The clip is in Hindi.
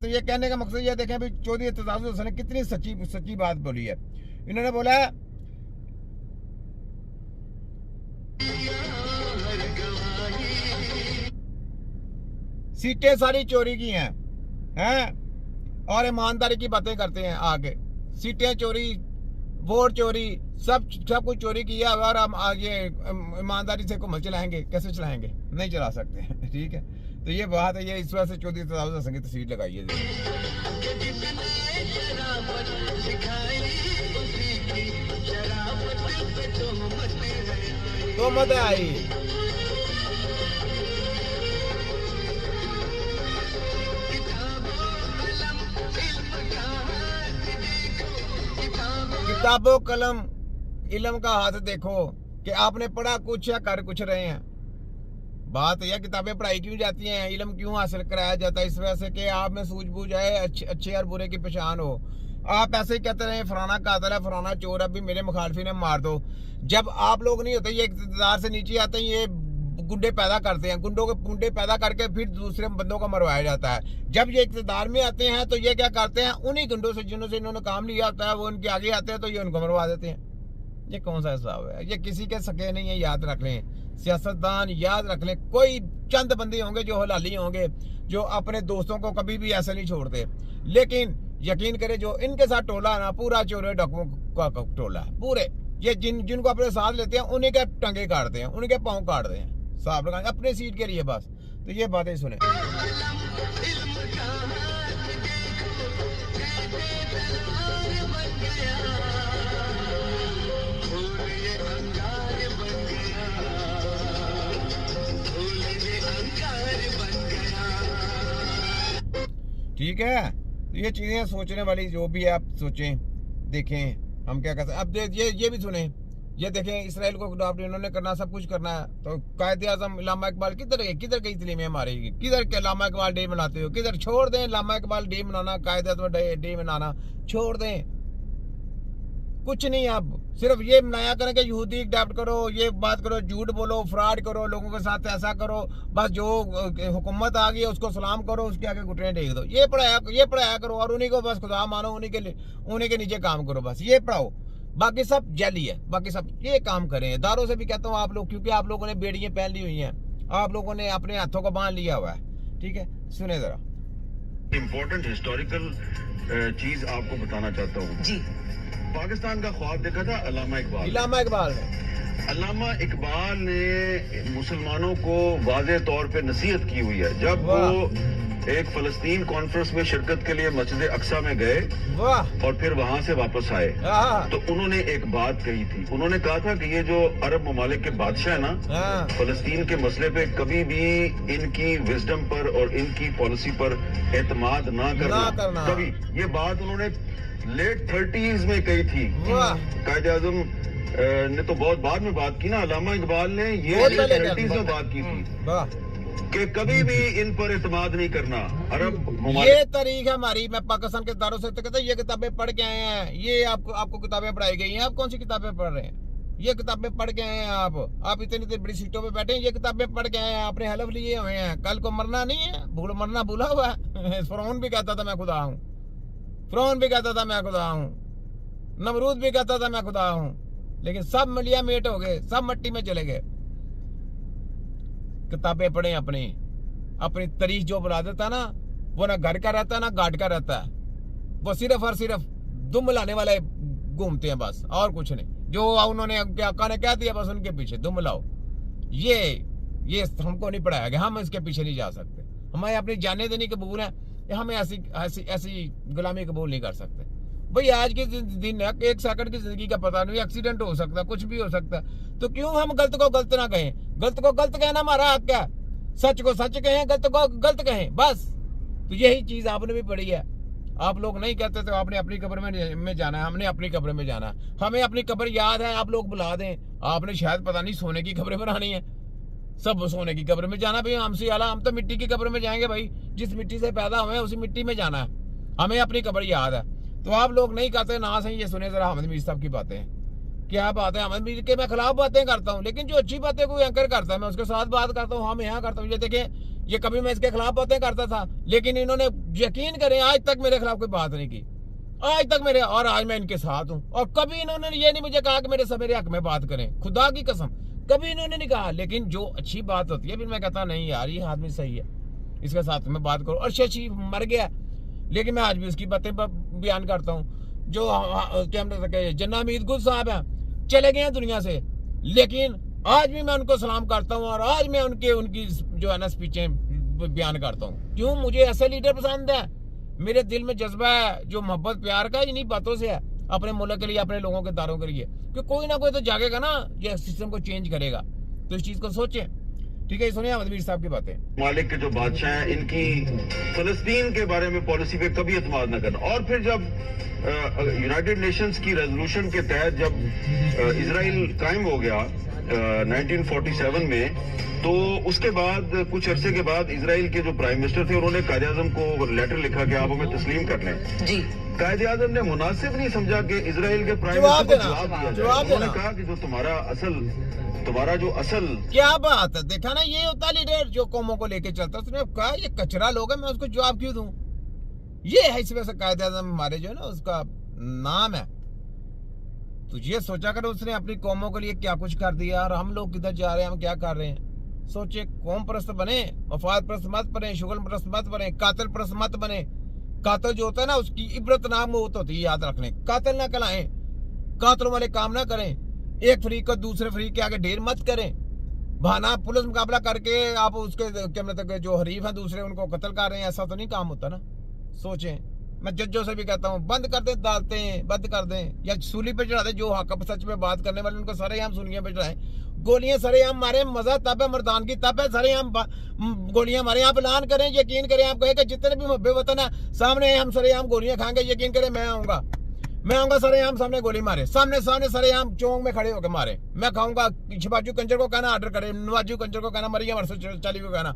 तो ये कहने का मकसद ये देखें भाई चौधरी एतजाज़ुल हसन ने कितनी सच्ची बात बोली है। इन्होंने बोला सीटें सारी चोरी की हैं और ईमानदारी की बातें करते हैं आगे। सीटें चोरी, वोट चोरी, सब कुछ चोरी किया और हम आगे ईमानदारी से हुकूमत चलाएंगे? कैसे चलाएंगे? नहीं चला सकते। ठीक है, तो ये बात है, ये इस वजह से चौधरी एतजाज़ुल हसन की तस्वीर लगाई है। तो मत आई किताबों कलम इल्म का हाथ देखो कि आपने पढ़ा कुछ या कर कुछ रहे हैं। बात यह किताबें पढ़ाई क्यों जाती हैं, इल्म क्यों हासिल कराया जाता है? इस वजह से कि आप में सूझबूझ है, अच्छे और बुरे की पहचान हो। आप ऐसे ही कहते रहे फलाना कातिल है, फलाना चोर है, अभी मेरे मुखालफी ने मार दो। जब आप लोग नहीं होते, ये इक़्तिदार से नीचे आते हैं, ये गुंडे पैदा करते हैं, गुंडे पैदा करके फिर दूसरे बंदों को मरवाया जाता है। जब ये इक़्तिदार में आते हैं तो ये क्या करते हैं, उन्हीं गुंडों से जिन्हों से इन्होंने काम लिया होता है वो उनके आगे आते हैं तो ये उनको मरवा देते हैं। ये कौन सा हिसाब है? ये किसी के सके नहीं है, याद रख लें। सियासतदान याद रख लें, कोई चंद बंदे होंगे जो हलाली होंगे, जो अपने दोस्तों को कभी भी ऐसे नहीं छोड़ते। लेकिन यकीन करें जो इनके साथ टोला ना, पूरा चोर डाकुओं का टोला है पूरे। ये जिनको अपने साथ लेते हैं उन्हीं के टंगे काटते हैं, उन्हीं के पाँव काटते हैं, साहब लगाए अपने सीट के लिए बस। तो ये बातें सुने। ठीक है, तो ये चीजें सोचने वाली, जो भी आप सोचें, देखें हम क्या कर सकते। अब ये भी सुने, ये देखें इसराइल को अडॉप्ट इन्होंने करना, सब कुछ करना है, तो कायदे आज़म इल्लामा इकबाल किधर गई तलीमें हमारी? किधर के इल्लामा इकबाल डे मनाते हो? किधर? छोड़ दें इल्लामा इकबाल डे मनाना, कायदे आज़म डे मनाना छोड़ दें। कुछ नहीं, अब सिर्फ ये मनाया करें कि यहूदी अडॉप्ट करो, ये बात करो, झूठ बोलो, फ्रॉड करो, लोगों के साथ ऐसा करो, बस जो हुकूमत आ गई है उसको सलाम करो, उसके आगे घुटने टेक दो। ये पढ़ाया करो और उन्हीं को बस खुदा मानो, उन्हीं के नीचे काम करो, बस ये पढ़ाओ। बाकी सब जैली है, बाकी सब ये काम करें। इदारों से भी कहता हूँ आप लोग, क्योंकि आप लोगों ने बेड़ियां पहन ली हुई हैं, आप लोगों ने अपने हाथों को बांध लिया हुआ है। ठीक है, सुने जरा। इम्पोर्टेंट हिस्टोरिकल चीज आपको बताना चाहता हूँ जी। पाकिस्तान का ख्वाब देखा था अल्लामा इकबाल ने मुसलमानों को वाज़े तौर पे नसीहत की हुई है। जब वो एक फलस्तीन कॉन्फ्रेंस में शिरकत के लिए मस्जिद अक्सा में गए और फिर वहां से वापस आए, तो उन्होंने एक बात कही थी। उन्होंने कहा था कि ये जो अरब ममालिक के बादशाह है ना, फलस्तीन के मसले पे कभी भी इनकी विजडम पर और इनकी पॉलिसी पर एतमाद ना करना। कभी ये बात उन्होंने लेट 30s में कही थी। कायदे आज़म ने तो बहुत बाद में बात की ना, अल्लामा इकबाल ने ये 30s में बात की थी कि कभी भी इन पर एतमाद नहीं करना। अरब ये तारीख है हमारी। मैं पाकिस्तान के इदारों से कहता हूँ ये किताबें पढ़ के आए हैं, ये आपको किताबें पढ़ाई गई हैं। आप कौन सी किताबें पढ़ रहे हैं? ये किताबें पढ़ के आए हैं आप इतनी बड़ी सीटों पे बैठे हैं, ये किताबें पढ़ के आए हैं, आपने हलफ लिए हुए हैं। कल को मरना नहीं है, मरना भूला हुआ है। फ़िरौन भी कहता था मैं खुदा हूँ, फ़िरौन भी कहता था मैं खुदा हूँ, नमरूद भी कहता था मैं खुदा हूँ, लेकिन सब मिलिया मेट हो गए, सब मट्टी में चले गए। किताबें पढ़े अपनी तारीख जो बना देता ना, वो ना घर का रहता ना घाट का रहता है। वो सिर्फ और सिर्फ दुम लाने वाले घूमते हैं बस, और कुछ नहीं। जो उन्होंने आका ने कह दिया बस उनके पीछे दुम लाओ। ये हमको नहीं पढ़ाया गया, हम इसके पीछे नहीं जा सकते। हमें अपनी जाने देनी कबूल है, हमें ऐसी गुलामी कबूल नहीं कर सकते। भाई आज के दिन एक सेकंड की जिंदगी का पता नहीं, एक्सीडेंट हो सकता, कुछ भी हो सकता, तो क्यों हम गलत को गलत ना कहें? गलत को गलत कहना हमारा हक है, सच को सच कहें, गलत को गलत कहें, बस। तो यही चीज आपने भी पढ़ी है। आप लोग नहीं कहते तो आपने अपनी कब्र में जाना है, हमने अपनी कब्र में जाना है। हमें अपनी कब्र याद है, आप लोग बुला दें। आपने शायद पता नहीं सोने की कब्र बनानी है, सब सोने की कब्र में जाना। भाई हमसे आला, हम तो मिट्टी की कब्र में जाएंगे भाई, जिस मिट्टी से पैदा हुए उसी मिट्टी में जाना है। हमें अपनी कब्र याद है। तो आप लोग नहीं कहते ना सही। ये सुने जरा अहमद मीर साहब की बातें, क्या बात है। अहमद मीर के मैं खिलाफ बातें करता हूँ, लेकिन जो अच्छी बातें कोई एंकर करता है मैं उसके साथ बात करता हूँ। हम यहाँ करता हूँ। ये देखें ये कभी मैं इसके खिलाफ बातें करता था, लेकिन इन्होंने यकीन करें आज तक मेरे खिलाफ कोई बात नहीं की, आज तक मेरे, और आज मैं इनके साथ हूँ। और कभी इन्होंने ये नहीं मुझे कहा कि मेरे हक में बात करें, खुदा की कसम कभी इन्होंने नहीं कहा। लेकिन जो अच्छी बात होती है फिर मैं कहता नहीं यार ये आदमी सही है, इसके साथ में बात करो। और शशि मर गया, लेकिन मैं आज भी उसकी बातें बयान करता हूँ। जो क्या जन्ना हमीद गुल साहब हैं, चले गए हैं दुनिया से, लेकिन आज भी मैं उनको सलाम करता हूँ और आज मैं उनकी जो है ना स्पीचें बयान करता हूँ। क्यों? मुझे ऐसे लीडर पसंद है, मेरे दिल में जज्बा है जो मोहब्बत प्यार का इन्हीं बातों से है, अपने मुल्क के लिए, अपने लोगों के दारों के लिए। कि कोई ना कोई तो जागेगा ना, ये सिस्टम को चेंज करेगा, तो इस चीज को सोचें। ठीक है, सुनिए अहमद मीर साहब की बातें। मालिक के जो बादशाह हैं, इनकी फलस्तीन के बारे में पॉलिसी पे कभी एतमाद न करना। और फिर जब यूनाइटेड नेशंस की रेजोल्यूशन के तहत जब इजराइल कायम हो गया 1947 में, तो उसके बाद कुछ अरसे के बाद इजराइल के जो प्राइम मिनिस्टर थे उन्होंने कायदे आजम को लेटर लिखा कि आप हमें तस्लीम कर लें जी। कायदे आजम ने मुनासिब नहीं समझा कि इजराइल के प्राइम मिनिस्टर को जवाब दिया। उन्होंने कहा कि जो तुम्हारा जो असल क्या बात है, देखा ना, ये होता लीडर जो कौमों को लेके चलता। उसने कहा ये कचरा लोग है, मैं उसको जवाब क्यों दूं? ये है इस वजह से कायदे आजम हमारे जो है ना उसका नाम है। तो ये सोचा कर उसने अपनी कौमों के लिए क्या कुछ कर दिया और हम लोग किधर जा रहे हैं, हम क्या कर रहे हैं। सोचे, कौम परस्त बने, वफाद परस्त मत बने, शुगल परस्त मत बने, कातिल परस्त मत बने। कातिल जो होता है ना उसकी इबरत नाम मौत होती है, याद रखने। कातिल ना कहलाएं, कातिलों वाले काम ना करें, एक फरीक को दूसरे फरीक के आगे ढेर मत करें। बहाना पुलिस मुकाबला करके आप उसके क्या मतलब जो हरीफ हैं दूसरे उनको कत्ल कर रहे हैं, ऐसा तो नहीं काम होता ना। सोचें, मैं जजों से भी कहता हूँ बंद कर दें, डालते हैं बंद कर दें या सूली पे चढ़ा दें। जो हक सच में बात करने वाले उनको सरेआम सूलियों पे चढ़ाएं, गोलियां सरेआम मारे। मजा तब है, मर्दान की तब है, सरेआम गोलियां मारे। आप ऐलान करें, यकीन करें, आप कहें कि जितने भी मुहब्बे वतन है सामने हम सरेआम गोलियां खाएंगे, यकीन करें मैं आऊंगा सरेआम सामने गोली मारे, सामने सरेआम चौक में खड़े होकर मारे। मैं खाऊंगा। शिवाजू कंजर को कहना ऑर्डर करे, नवाजू कंजर को कहना, मरियम अरसद चाली को कहना